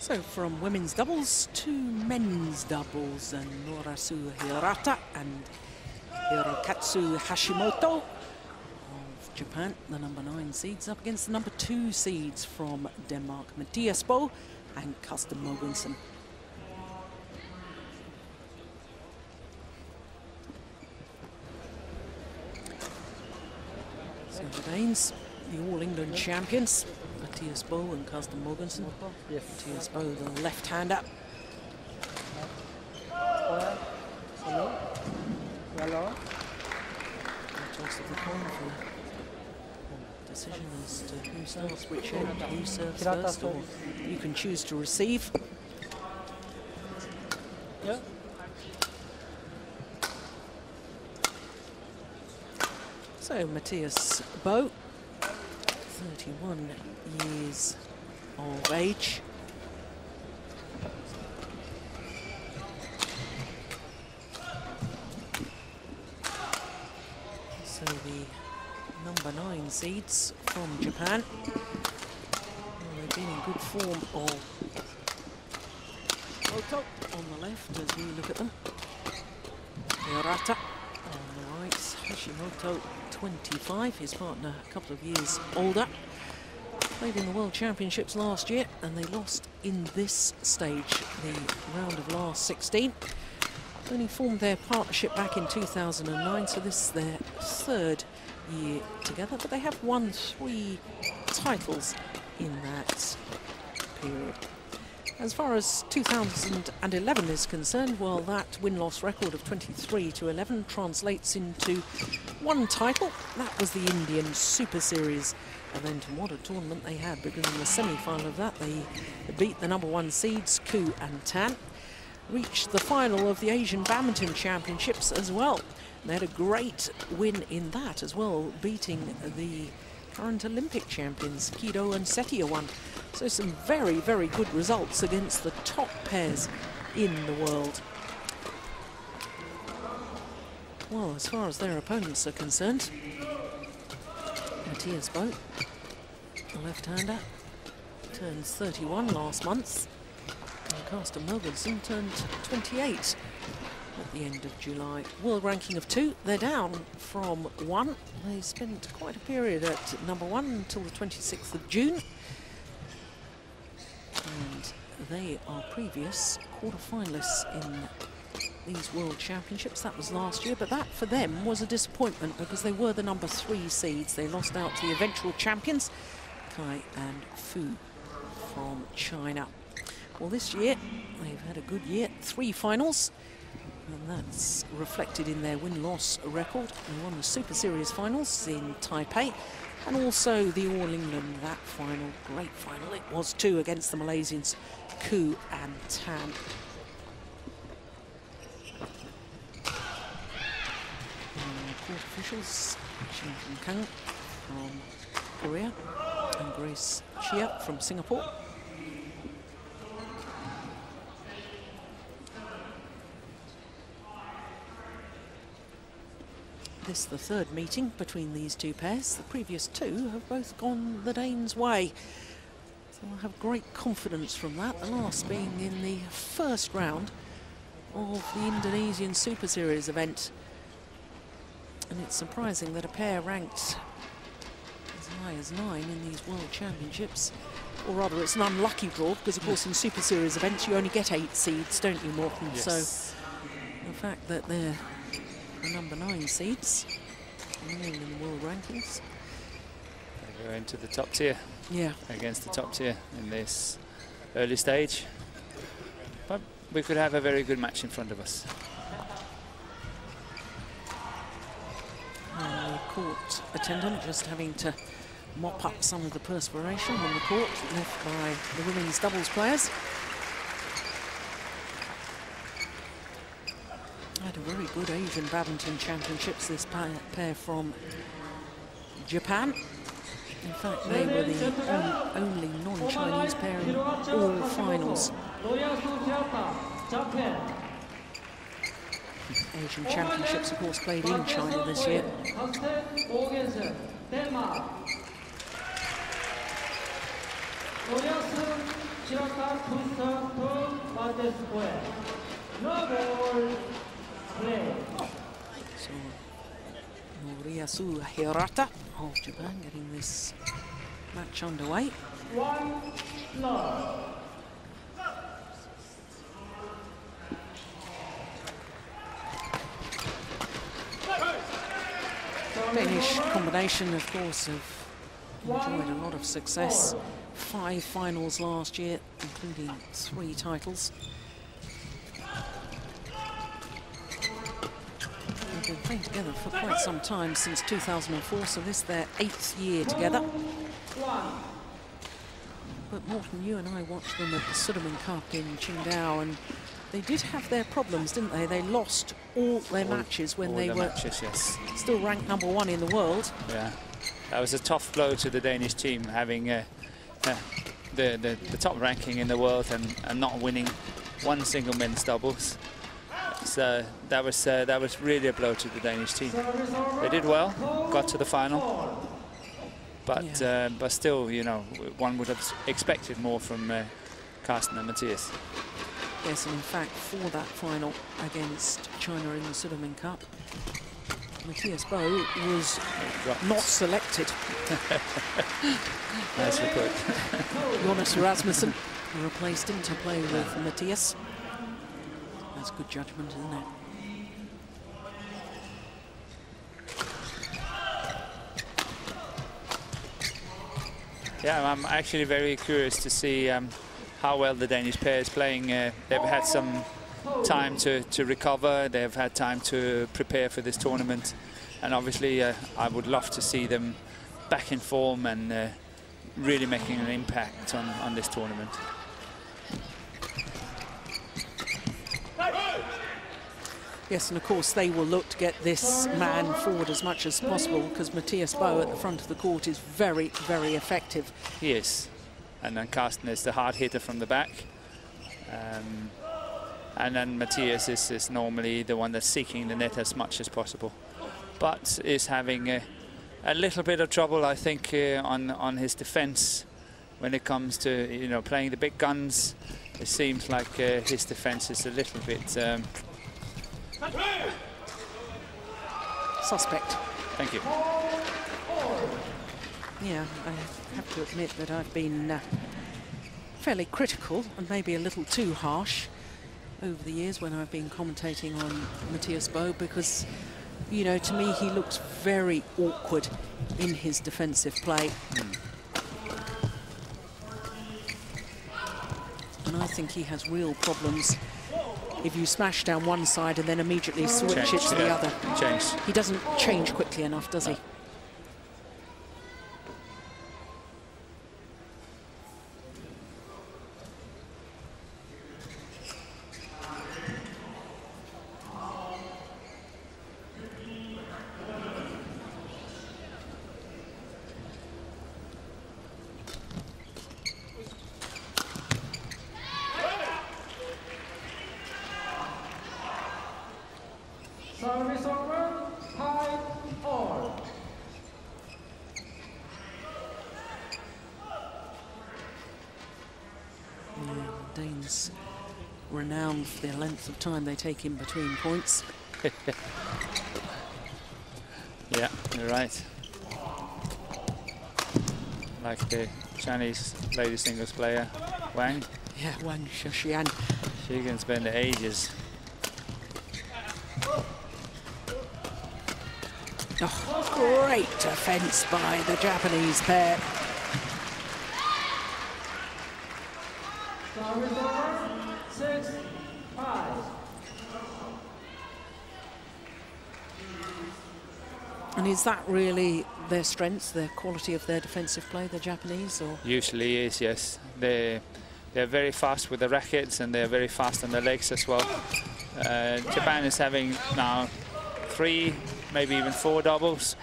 So from women's doubles to men's doubles, and Noriyasu Hirata and Hirokatsu Hashimoto of Japan, the number 9 seeds, up against the number 2 seeds from Denmark, Mathias Boe and Carsten Mogensen. So the Danes, the All England champions, Mathias Boe and Carsten Mogensen. Yes. Mathias Boe, the left-hander. Toss of the coin for decision as to who starts which end, who serves first, or you can choose to receive. Yeah. So Mathias Boe, 31 years of age. So the number 9 seeds from Japan. Well, they've been in good form of Hirata on the left as we look at them. Hirata on the right. Hashimoto, 25, his partner a couple of years older. Played in the World Championships last year and they lost in this stage, the round of last 16. Only formed their partnership back in 2009, so this is their 3rd year together, but they have won 3 titles in that period. As far as 2011 is concerned, well, that win-loss record of 23-11 translates into 1 title. That was the Indian Super Series event, and what a tournament they had, because in the semi-final of that they beat the number 1 seeds, Ku and Tan. Reached the final of the Asian Badminton Championships as well. They had a great win in that as well, beating the current Olympic champions, Kido and Setia. So some very, very good results against the top pairs in the world. Well, as far as their opponents are concerned, Mathias Boe, the left-hander, turns 31 last month. And Carsten Mogensen turned 28 at the end of July. World ranking of 2, they're down from 1. They spent quite a period at number 1 until the 26th of June. And they are previous quarter-finalists in these World Championships. That was last year, but that for them was a disappointment because they were the number 3 seeds. They lost out to the eventual champions, Kai and Fu from China. Well, this year, they've had a good year, 3 finals, and that's reflected in their win-loss record. They won the Super Series finals in Taipei, and also the All England, that final, great final it was too, against the Malaysians, Ku and Tan. Court officials, Shin Kang from Korea, and Grace Chia from Singapore. This is the 3rd meeting between these 2 pairs. The previous 2 have both gone the Danes' way. So I have great confidence from that, the last being in the 1st round of the Indonesian Super Series event. And it's surprising that a pair ranked as high as 9 in these World Championships, or rather it's an unlucky draw, because of course in Super Series events you only get 8 seeds, don't you, Morten? Yes. So the fact that they're the number 9 seeds in the world rankings. They go into the top tier. Yeah. Against the top tier in this early stage. But we could have a very good match in front of us. The court attendant just having to mop up some of the perspiration on the court left by the women's doubles players. Had a very good Asian Badminton Championships, this pair from Japan. In fact, they were the only non-Chinese pair in all finals. Asian Championships, of course, played in China this year. So Noriyasu Hirata of Japan getting this match underway. Danish combination, of course, have enjoyed a lot of success. 5 finals last year, including 3 titles. They've been playing together for quite some time, since 2004, so this is their 8th year together. But Morten, you and I watched them at the Sudirman Cup in Qingdao, and they did have their problems, didn't they? They lost all their matches when they were still ranked #1 in the world. Yeah, that was a tough blow to the Danish team, having the top ranking in the world and not winning one single men's doubles. So that was really a blow to the Danish team. They did well, got to the final, but still, you know, one would have expected more from Carsten and Mathias. Yes, and in fact, for that final against China in the Sudirman Cup, Mathias Boe was not selected. Nicely put. Jonas Rasmussen replaced him to play with Mathias. That's good judgment, isn't it? Yeah, I'm actually very curious to see how well the Danish pair is playing. They've had some time to recover. They've had time to prepare for this tournament. And obviously, I would love to see them back in form and really making an impact on this tournament. Yes, and of course they will look to get this man forward as much as possible, because Mathias Boe at the front of the court is very, very effective. He is. And then Carsten is the hard hitter from the back. And then Mathias is normally the one that's seeking the net as much as possible, but is having a little bit of trouble, I think, on his defense when it comes to, you know, playing the big guns. It seems like his defense is a little bit suspect. Thank you. Yeah, I have to admit that I've been fairly critical and maybe a little too harsh over the years when I've been commentating on Mathias Boe, because, you know, to me he looks very awkward in his defensive play. And I think he has real problems if you smash down one side and then immediately switch it to the other. He doesn't change quickly enough, does he? Service over, 5-all. The Danes renowned for the length of time they take in between points. Yeah, you're right. Like the Chinese lady singles player, Wang. Yeah, Wang Xiaoxian. She can spend ages. Oh, great defense by the Japanese pair. Service over, 6-5. And is that really their strength, the quality of their defensive play, the Japanese? Or Usually is, yes. They're very fast with the rackets, and they're very fast on the legs as well. Japan is having now 3, maybe even 4 doubles,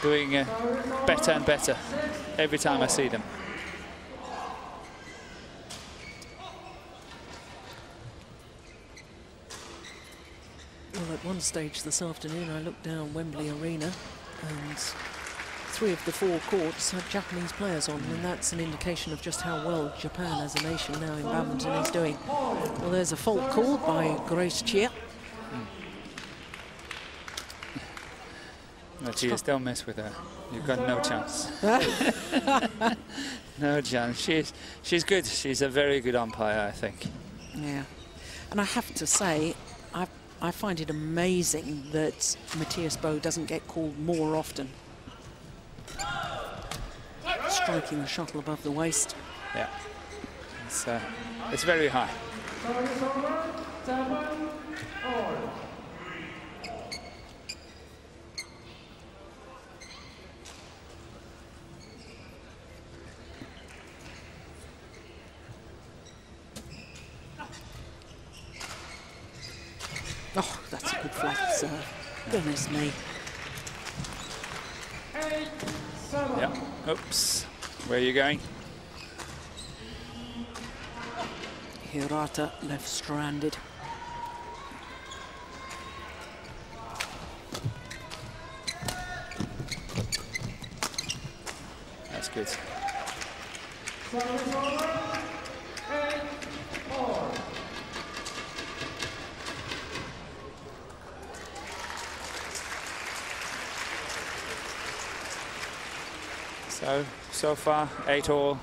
doing better and better every time I see them. Well, at one stage this afternoon I looked down Wembley Arena and 3 of the 4 courts had Japanese players on, and that's an indication of just how well Japan as a nation now in badminton is doing. Well, there's a fault called by Grace Chia. Mathias, don't mess with her. You've got no chance. No chance. She's good. She's a very good umpire, I think. Yeah, and I have to say, I find it amazing that Mathias Boe doesn't get called more often. Striking the shuttle above the waist. Yeah, it's very high. Oh, that's a good flat serve. Goodness me. Yeah. Oops. Where are you going? Hirata left stranded. That's good. So far, 8-all,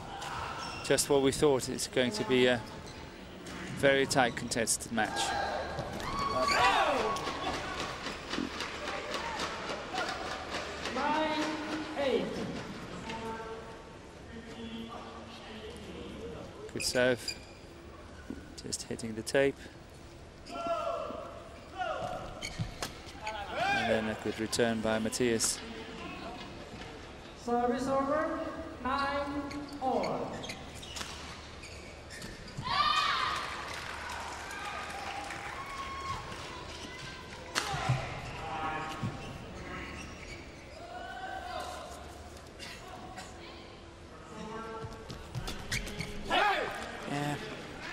just what we thought. It's going to be a very tight contested match. Good serve, just hitting the tape. And then a good return by Mathias. Service over, 9-all. Yeah,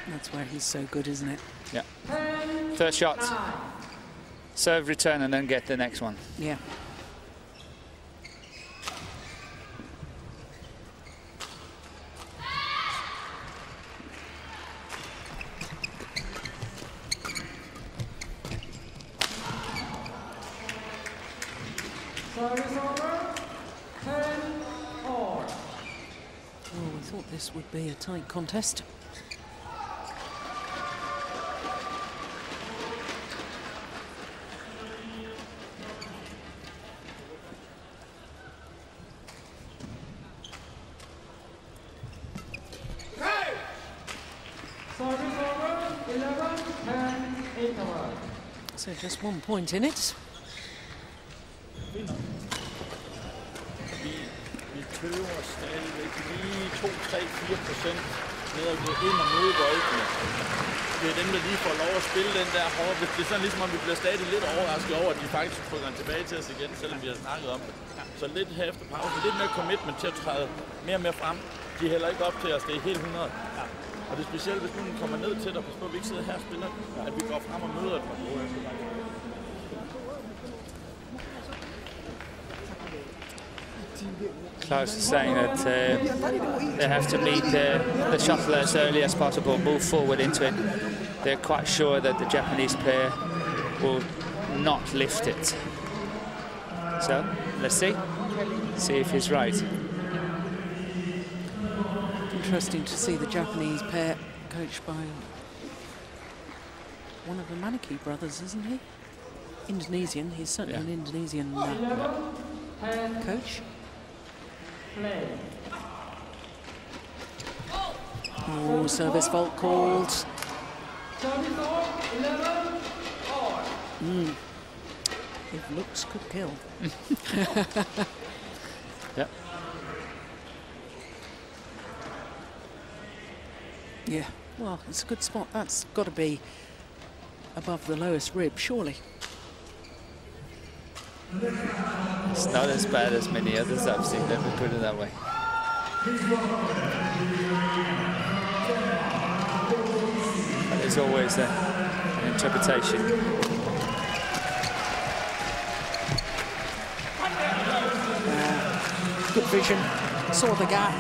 that's where he's so good, isn't it? Yeah. Third shot. Serve, return, and then get the next one. Yeah. Service over, 10-all. Well, we thought this would be a tight contest. Service over, 11-10, 8-all. So just 1 point in it. Vi tøver stadigvæk lige 2-3-4% ned og gå ind og møde boldene. Det er dem, der lige får lov at spille den der hårde. Det er sådan ligesom, at vi bliver stadig lidt overrasket over, at de faktisk trykker tilbage til os igen, selvom vi har snakket om det. Så lidt her efter pause, lidt mere commitment til at træde mere og mere frem. De hælder ikke op til os, det er helt 100. Og det er specielt, hvis nogen kommer ned til dig, pas på, at vi ikke sidder her og spiller, at vi går frem og møder dem. Klaus is saying that they have to meet the shuttle as early as possible, move forward into it. They're quite sure that the Japanese pair will not lift it. So, let's see if he's right. Interesting to see the Japanese pair coached by one of the Manaki brothers, isn't he? Indonesian, he's certainly an Indonesian coach. Oh, service fault called. If looks could kill. Yeah. Yeah, well, it's a good spot. That's got to be above the lowest rib, surely. It's not as bad as many others I've seen, let me put it that way. But there's always an interpretation. good vision, saw the gap.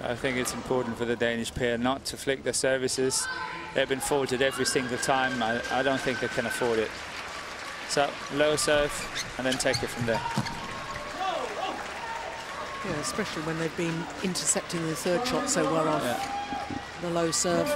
I think it's important for the Danish pair not to flick their services. They've been faulted every single time. I don't think they can afford it. So, low serve, and then take it from there. Yeah, especially when they've been intercepting the third shot so well off the low serve.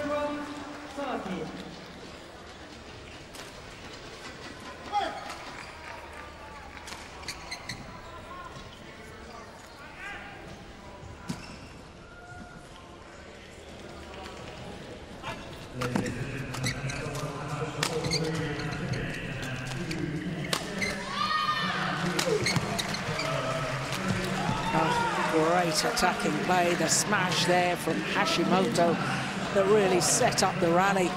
Great attacking play, the smash there from Hashimoto that really set up the rally.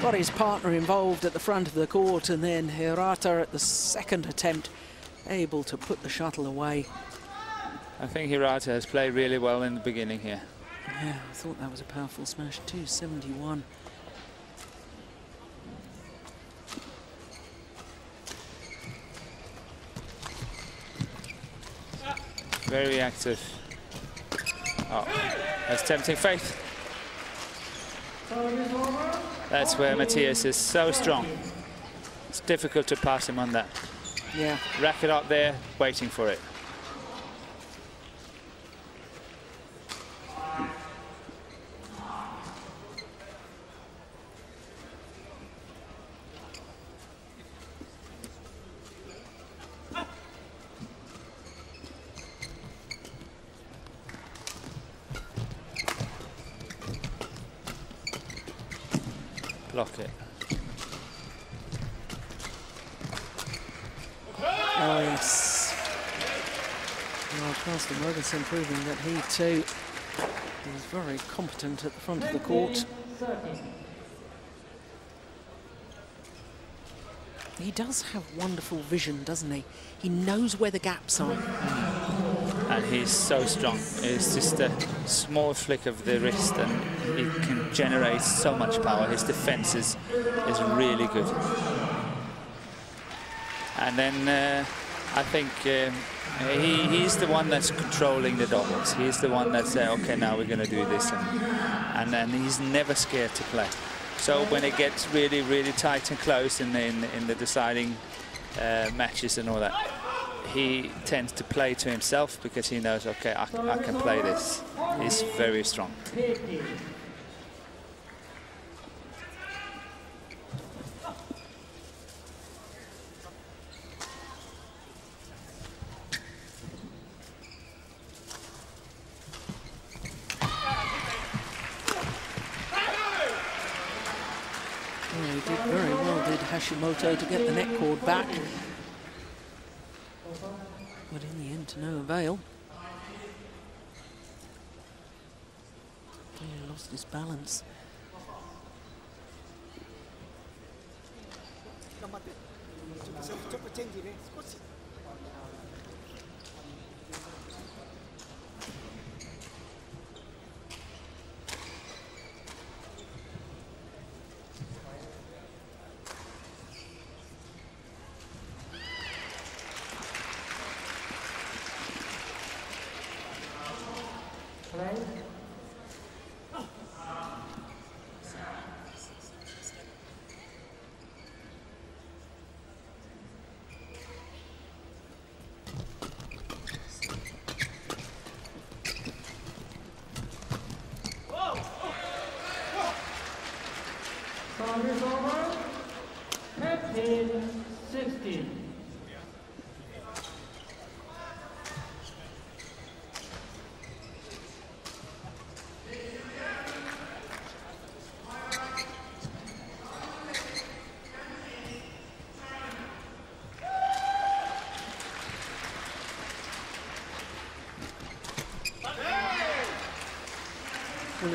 Got his partner involved at the front of the court, and then Hirata at the second attempt able to put the shuttle away. I think Hirata has played really well in the beginning here. Yeah, I thought that was a powerful smash, 271. Very active. Oh, that's tempting fate. That's where Mathias is so strong. It's difficult to pass him on that. Yeah. Rack it up there, waiting for it. Block it. Oh, yes. Well, Carsten Mogensen proving that he too is very competent at the front of the court. He does have wonderful vision, doesn't he? He knows where the gaps are. And he's so strong. It's just a small flick of the wrist and he can generate so much power. His defense is really good. And then I think he's the one that's controlling the doubles. He's the one that says, okay, now we're going to do this. And then he's never scared to play. So when it gets really, really tight and close in the deciding matches and all that, he tends to play to himself because he knows, okay, I can play this. He's very strong. Well, he did very well, did Hashimoto, to get the net cord back. But in the end, to no avail. He lost his balance. Service over. 15-16.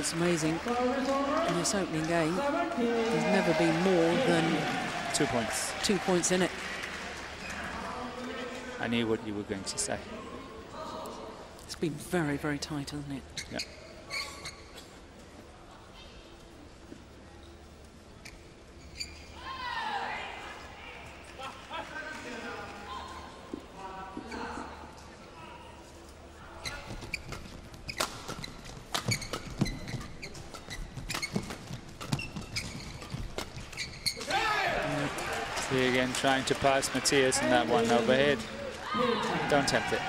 what's amazing in this opening game, there's never been more than 2 points. 2 points in it. I knew what you were going to say. It's been very, very tight, hasn't it? Yeah. See again, trying to pass Mathias in that one overhead. Don't tempt it.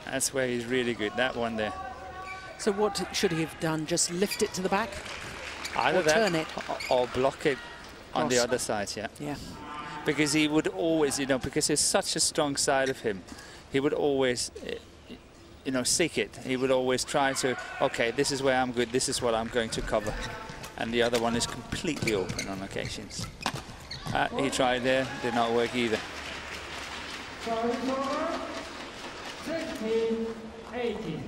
That's where he's really good, that one there. So what should he have done? Just lift it to the back? Either or that, turn it? or block it on the Cross. other side, yeah. Yeah. Because he would always, you know, because it's such a strong side of him, he would always, you know, seek it. He would always try to, okay, this is where I'm good, this is what I'm going to cover. And the other one is completely open on occasions. He tried there, did not work either. 16-18.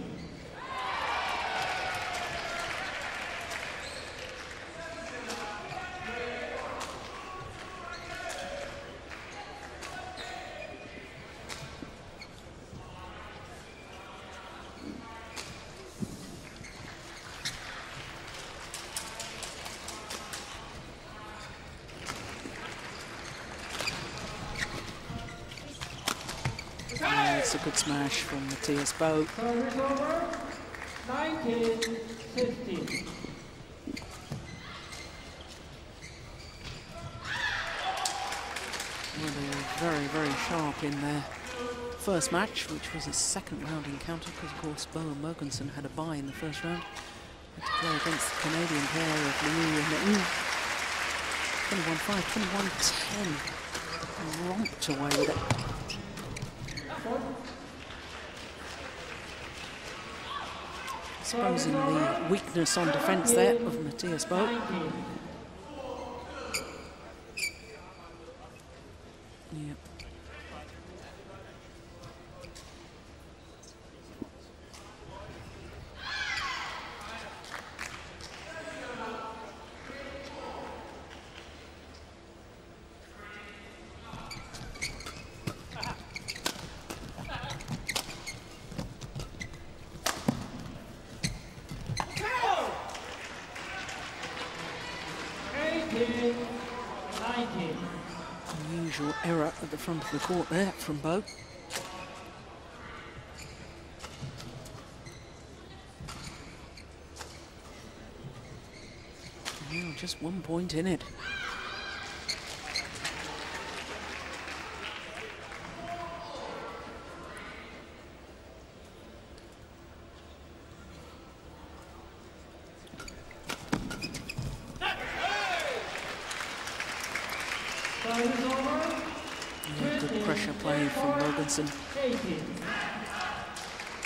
It's a good smash from Mathias Boe. Service over. 19-15. Well, they were very, very sharp in their first match, which was a second round encounter, because of course Boe and Mogensen had a bye in the first round. Had to play against the Canadian pair of Liu and 21-5, 21-10. Romped away with it. Exposing the weakness on defence there of Mathias Boe. Yep. Unusual error at the front of the court there from Boe. Now just 1 point in it. Good pressure play from Mogensen.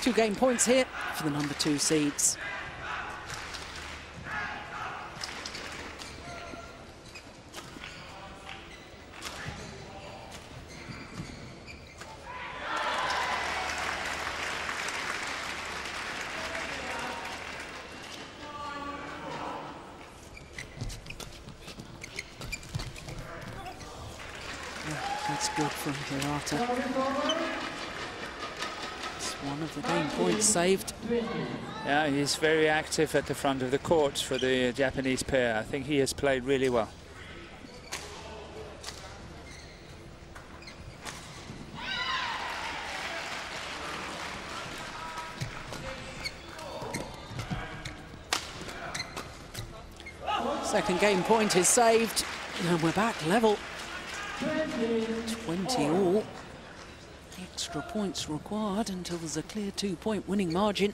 2 game points here for the number 2 seeds. That's good from Hirata. It's one of the game points saved. Yeah, he's very active at the front of the court for the Japanese pair. I think he has played really well. Second game point is saved, and we're back level. 20 all. Extra points required until there's a clear 2-point winning margin.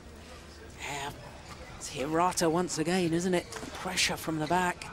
It's Hirata once again, isn't it? Pressure from the back.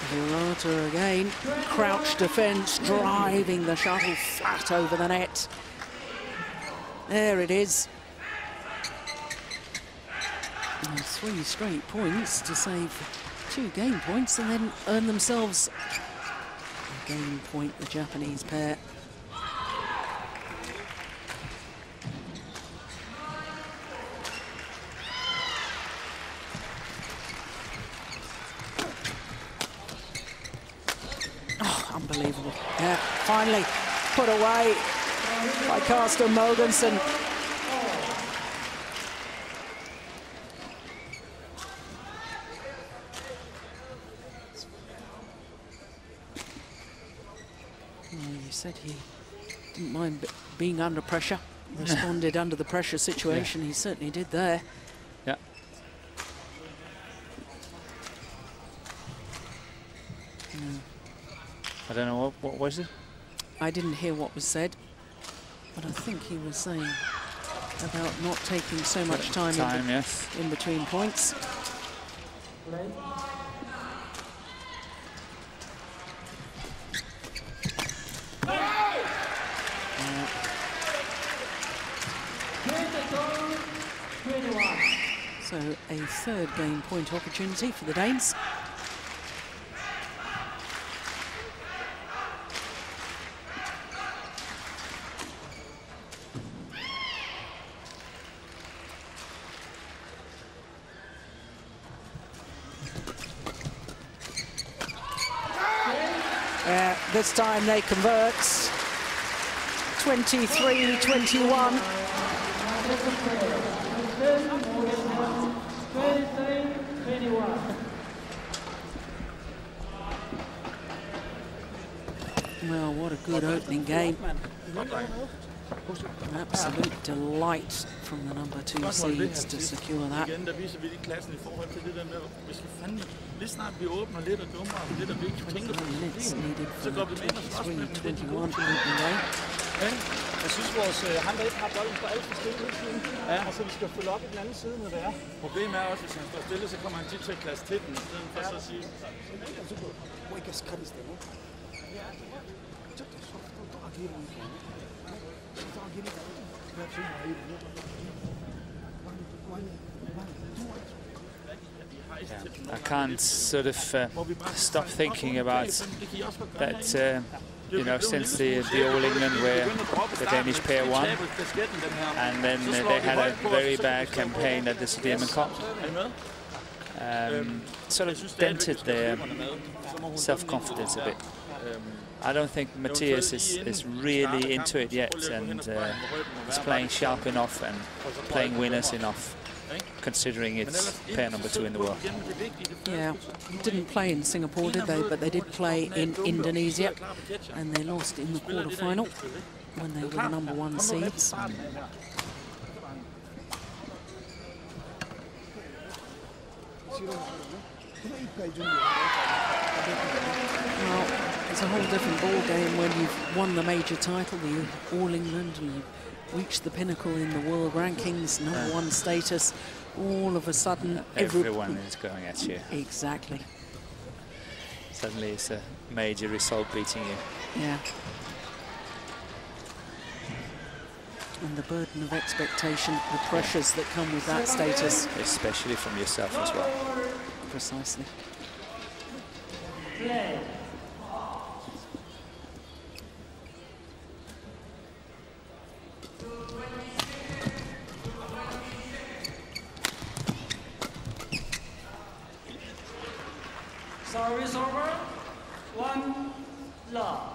Hirata again. crouch defence, driving the shuttle flat over the net. There it is. And 3 straight points to save 2 game points and then earn themselves a game point, the Japanese pair. Oh, unbelievable. Yeah, finally put away by Carsten Mogensen. You said he didn't mind being under pressure, responded under the pressure situation. Yeah. He certainly did there. Yeah. I don't know, what was it? I didn't hear what was said, but I think he was saying about not taking so much time in between points. So a 3rd game point opportunity for the Danes. This time they convert. 23-21. Well, what a good opening game. An absolute delight from the number 2 seeds to secure that. Minutes needed for 23-21 opening game. Jeg synes, ham der ikke har bolden står alt for stille hele tiden. Ja. Altså, vi skal følge op i den anden side, når det er. Problemet er også, hvis han står stille, så kommer han tit til at klasse til den, i stedet for så at sige... I can't sort of stop thinking about that, you know, since the All England where the Danish pair won, and then they had a very bad campaign at the Sudirman Cup. Sort of dented their self-confidence a bit. I don't think Mathias is really into it yet, and is playing sharp enough and playing winners enough, considering it's pair number 2 in the world. Yeah, didn't play in Singapore, did they? But they did play in Indonesia, and they lost in the quarter-final when they were the number 1 seeds. Well, it's a whole different ball game when you've won the major title, the All England, and you've reached the pinnacle in the world rankings, number 1 status. All of a sudden, everyone is going at you. Exactly. Suddenly, it's a major result beating you. Yeah. And the burden of expectation, the pressures that come with that status. Especially from yourself as well. Precisely. Service over. 1 love.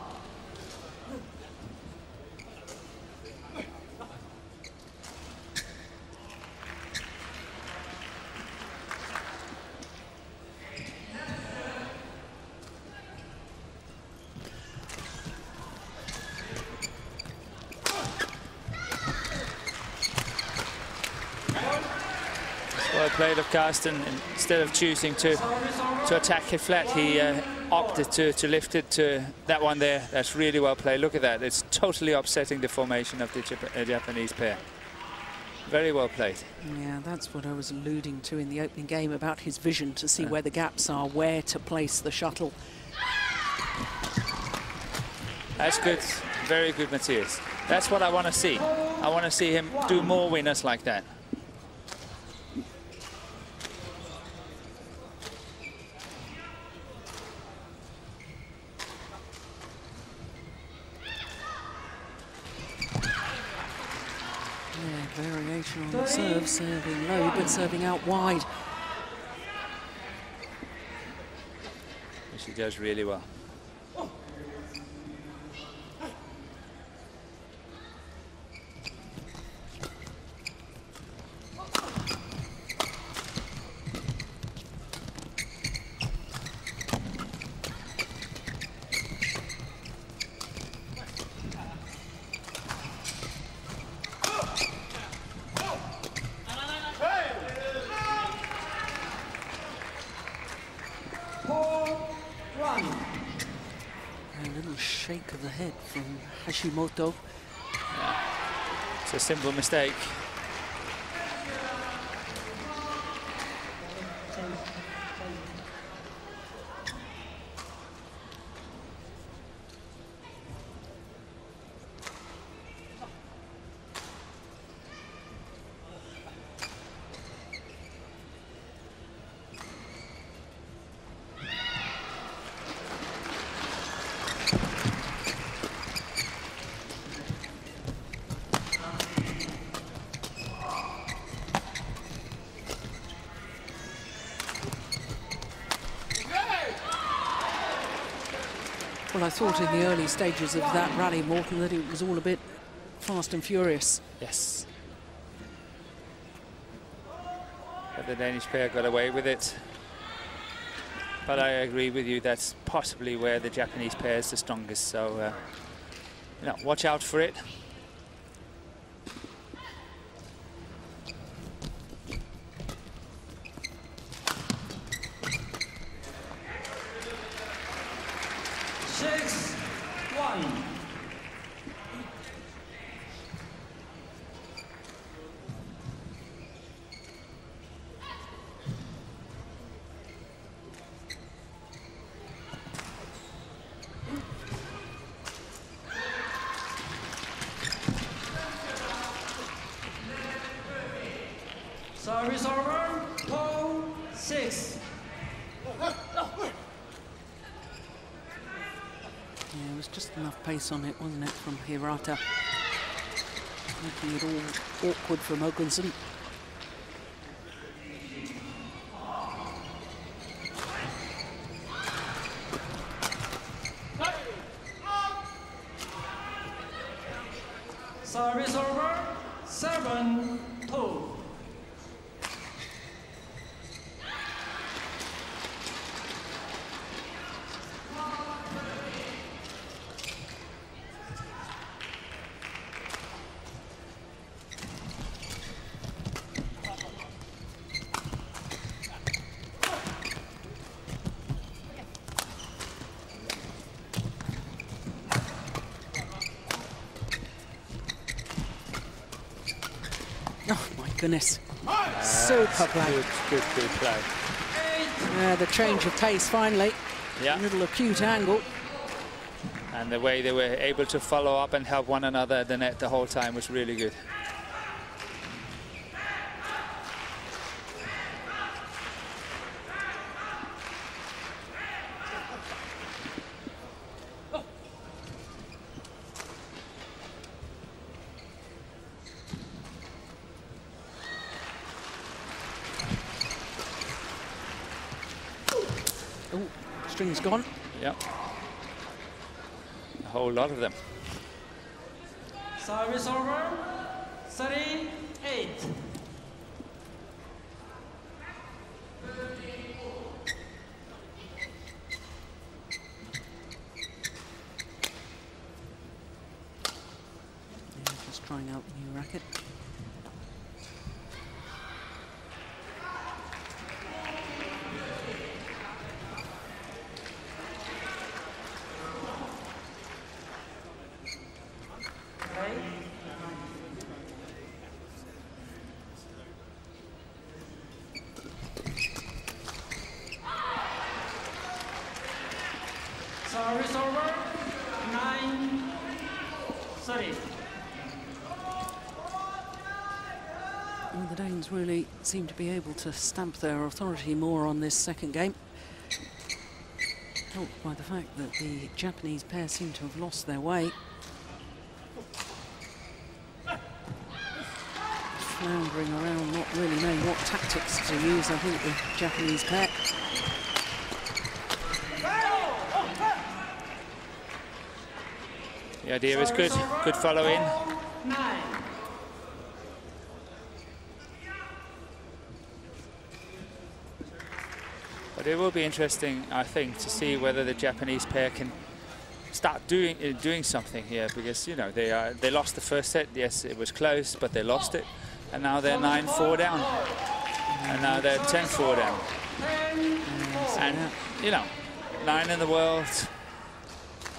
Well played of Carsten. Instead of choosing to attack it flat, he opted to lift it to that one there. That's really well played. Look at that. It's totally upsetting the formation of the Japanese pair. Very well played. Yeah, that's what I was alluding to in the opening game about his vision to see where the gaps are, where to place the shuttle. That's good. Very good, Mathias. That's what I want to see. I want to see him do more winners like that. Yeah, variation on the serve, serving low, but serving out wide. Which he does really well. Shake of the head from Hashimoto. Yeah. It's a simple mistake. Well, I thought in the early stages of that rally, Morten, that it was all a bit fast and furious. Yes. But the Danish pair got away with it. But I agree with you, that's possibly where the Japanese pair is the strongest. So, you know, watch out for it. Service over, 4-6. Yeah, it was just enough pace on it, wasn't it, from Hirata? Making it all awkward for Mogensen. Service over, 7-2. Oh my goodness. Super play. Good play. The change of pace finally. Yeah. A little acute angle. And the way they were able to follow up and help one another at the net the whole time was really good. Oh, string's gone. Yeah. A whole lot of them. Service over, 38. Yeah, just trying out the new racket. Service over, 9-8. 30. Well, the Danes really seem to be able to stamp their authority more on this second game, helped by the fact that the Japanese pair seem to have lost their way. Floundering around, not really knowing what tactics to use, I think, the Japanese pair. The idea is good follow in. 9. But it will be interesting, I think, to see whether the Japanese pair can start doing something here, because you know they lost the first set. Yes, it was close, but they lost it, and now they're 9-4 down, and now they're 10-4 down. And you know, 9 in the world.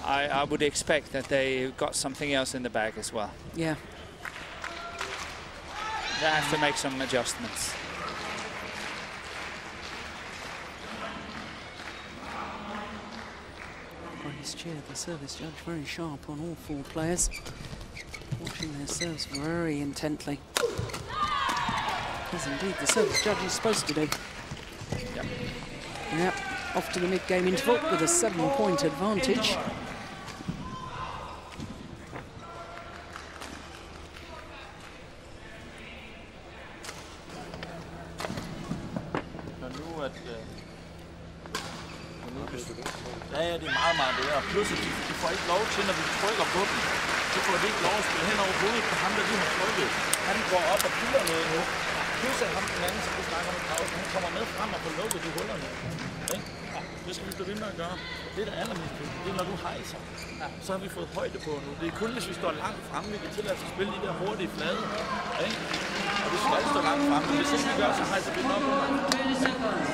I would expect that they got something else in the bag as well. Yeah. They have to make some adjustments. On his chair, the service judge very sharp on all 4 players, watching their serves very intently. As indeed the service judge is supposed to do. Yep. Yep. Off to the mid-game interval with a 7-point advantage. Ja, det er meget, meget bedre. Plus, at de får ikke lov til, når vi trykker på dem, så får de ikke lov at spille hen over hovedet på ham, der lige har trykket. Han går op og piller noget nu. Plus, at ham den anden, som vi snakker om i pausen, han kommer med frem og får lukket de hullerne. Det skal vi blive ved med at gøre. Det er der allermest vigtigt. Det er, når du hejser. Så har vi fået højde på nu. Det er kun, hvis vi står langt fremme, vi kan tillade os at spille de der hurtige flade. Og vi skal stå langt fremme. Hvis ikke vi gør, så hejser vi den op. 20 seconds.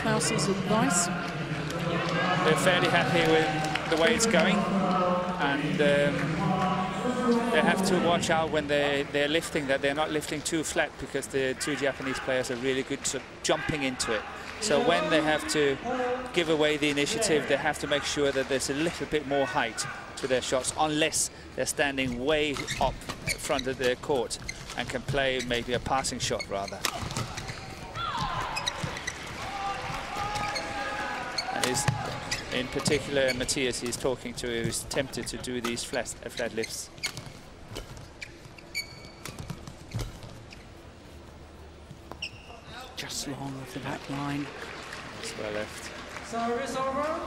Klaus's advice? They're fairly happy with the way it's going, and they have to watch out when they're lifting, that they're not lifting too flat, because the 2 Japanese players are really good at jumping into it. So when they have to give away the initiative, they have to make sure that there's a little bit more height to their shots, unless they're standing way up in front of their court and can play maybe a passing shot rather. And in particular, Mathias he's talking to, who's tempted to do these flat lifts. Just long of the back line. That's well left. Service over.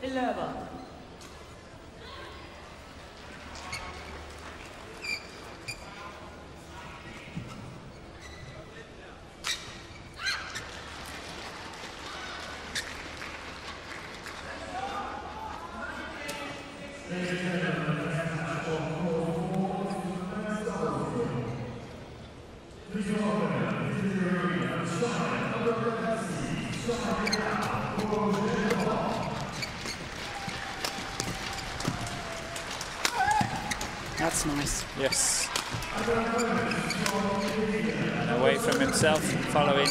5-11. That's nice. Yes. And away from himself, following.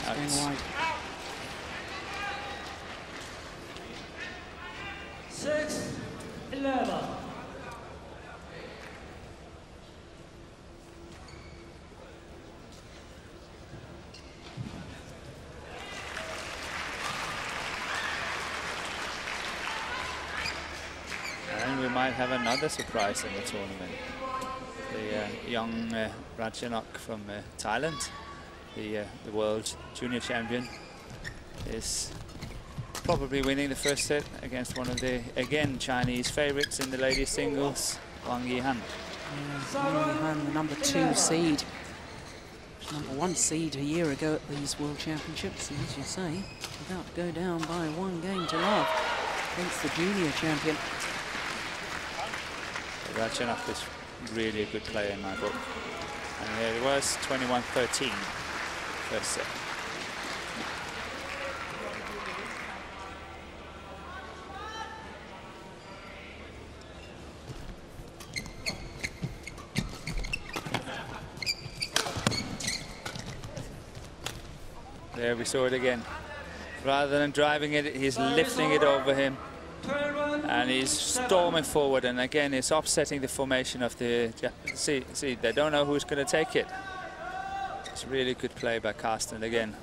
Going wide. 6-11. And we might have another surprise in the tournament. The young Ratchanok from Thailand, the world junior champion, is probably winning the first set against one of the, again, Chinese favorites in the ladies singles, Wang Yihan. Wang Yihan, the number 2 seed. Number 1 seed a year ago at these World Championships, and as you say, about to go down by 1 game to love against the junior champion. Ratchanok is really a good player in my book. And here it was, 21-13, first set. There we saw it again. Rather than driving it, he's lifting it over him. And he's storming forward, and again it's upsetting the formation of the... See, they don't know who's going to take it. It's really good play by Carsten again.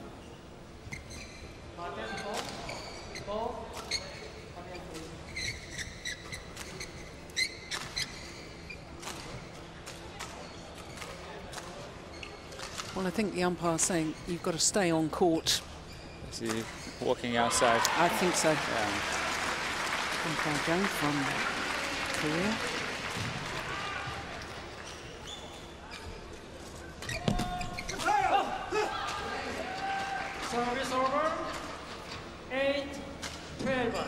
Well, I think the umpire's saying you've got to stay on court. Is he walking outside? I think so. Yeah. Umpire Jung from Korea. Service over. 8-12.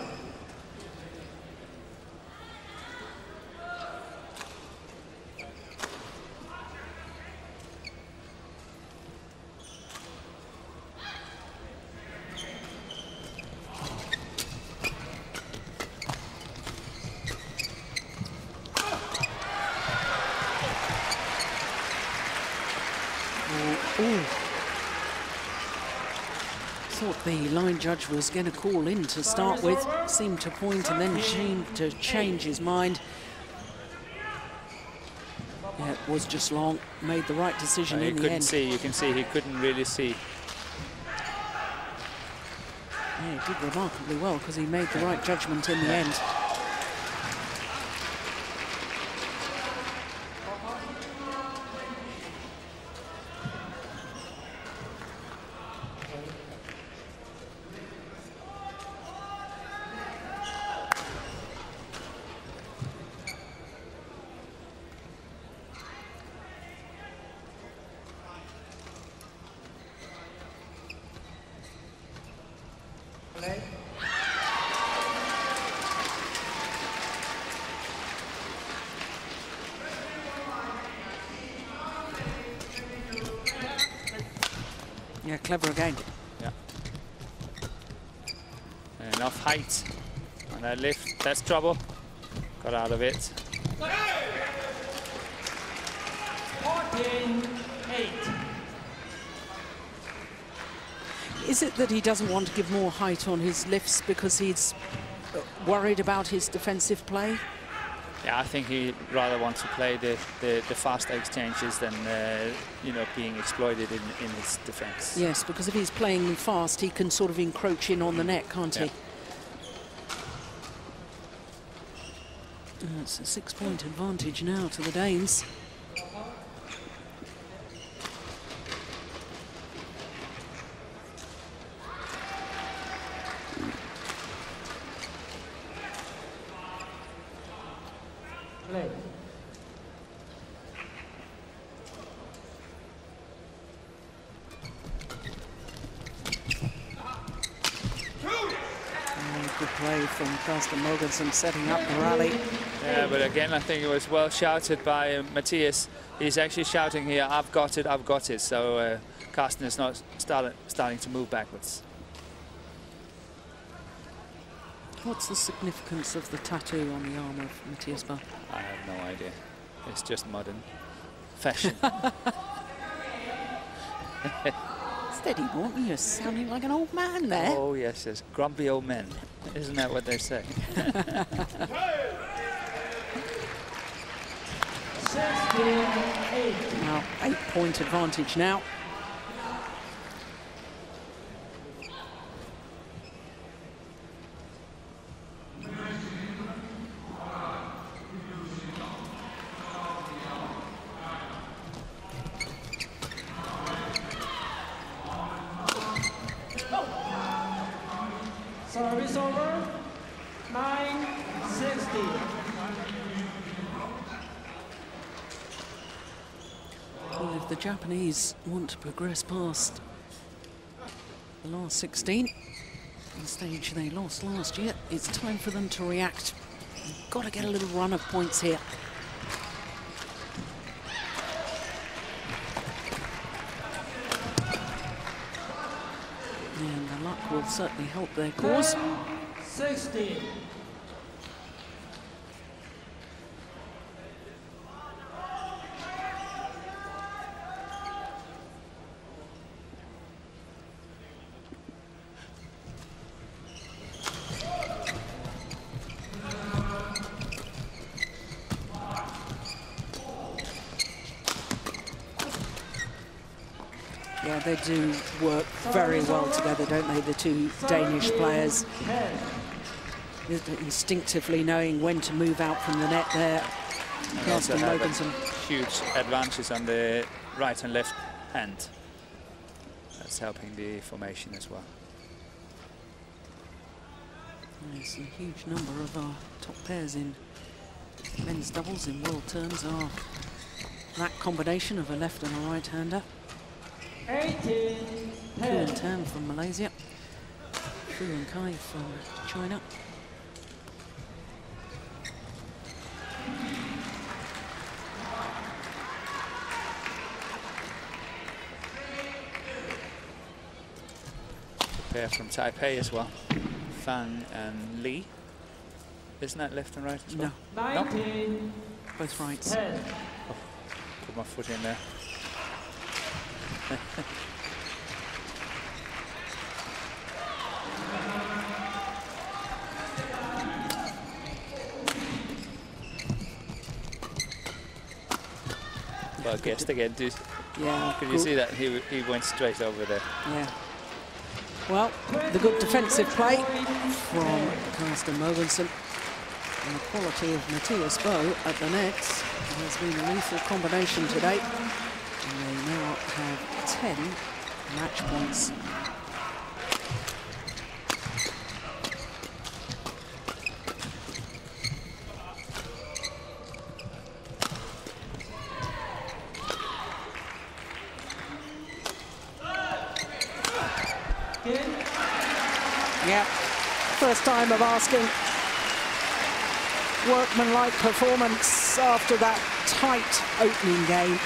Thought the line judge was going to call in to start with, seemed to point and then seemed to change his mind. Yeah, it was just long, made the right decision in the end. You can see he couldn't really see. Yeah, he did remarkably well because he made the right judgment in the end. Yeah, clever again. Yeah. And enough height on that lift. That's trouble. Got out of it. 14-8. Is it that he doesn't want to give more height on his lifts because he's worried about his defensive play? Yeah, I think he rather wants to play the faster exchanges than you know, being exploited in his defense. Yes, because if he's playing fast, he can sort of encroach in on the net, can't he? It's a 6-point advantage now to the Danes. Play. Good play from Carsten Mogensen, setting up the rally. Yeah, but again, I think it was well shouted by Mathias. He's actually shouting here, I've got it, I've got it. So Carsten is not starting to move backwards. What's the significance of the tattoo on the arm of Mathias Boe? I have no idea. It's just modern fashion. Steady, Morton, you're sounding like an old man there. Oh, yes, yes. Grumpy old men. Isn't that what they say? 16-8. Now, 8-point advantage now. Service over. 9-60. Well, if the Japanese want to progress past the last 16, the stage they lost last year, it's time for them to react. You've got to get a little run of points here. And the luck will certainly help their cause. 16. They do work very well together, don't they, the two Danish players? Instinctively knowing when to move out from the net there. Carsten Mogensen. Huge advantage on the right and left hand. That's helping the formation as well. There's a huge number of our top pairs in men's doubles in world terms are that combination of a left and a right-hander. 18, Kuan Tan from Malaysia, Fu and Kai from China. Pair from Taipei as well, Fang and Lee. Isn't that left and right as well? No. 19, Both rights. 10. Put my foot in there. Well, guessed again, dude. Yeah. Could you see that? He went straight over there. Yeah. Well, the good defensive play from Carsten Mogensen and the quality of Mathias Boe at the nets has been a lethal combination today. And they now have 10 match points. Yeah, first time of asking workmanlike performance after that tight opening game.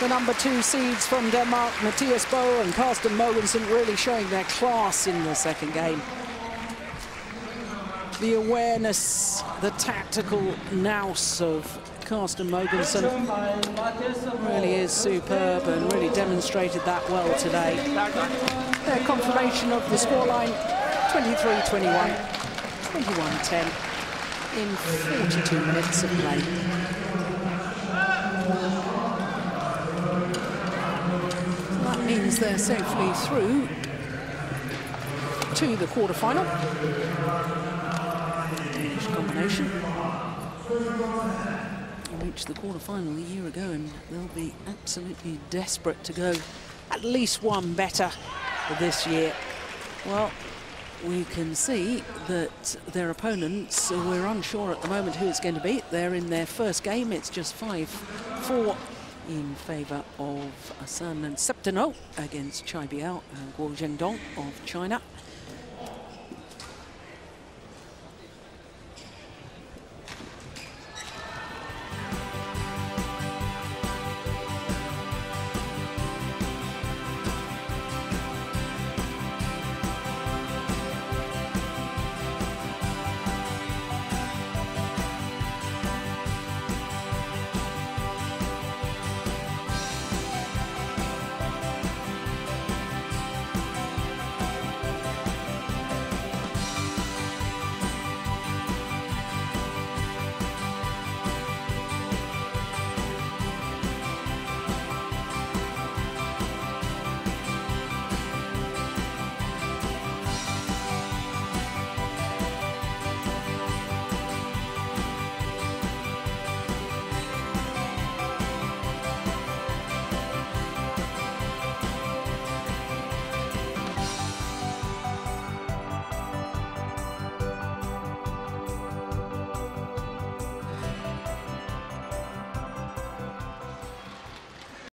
The number 2 seeds from Denmark, Mathias Boe and Carsten Mogensen, really showing their class in the second game. The awareness, the tactical nous of Carsten Mogensen really is superb and really demonstrated that well today. Their confirmation of the scoreline, 23-21, 21-10 in 42 minutes of play. That means they're safely through to the quarter-final. Danish combination. They reached the quarter-final a year ago and they'll be absolutely desperate to go at least one better this year. Well, we can see that their opponents, we're unsure at the moment who it's going to be. They're in their first game. It's just 5-4 in favour of Asan and Septeno against Chai Biao and Guo Zhengdong of China.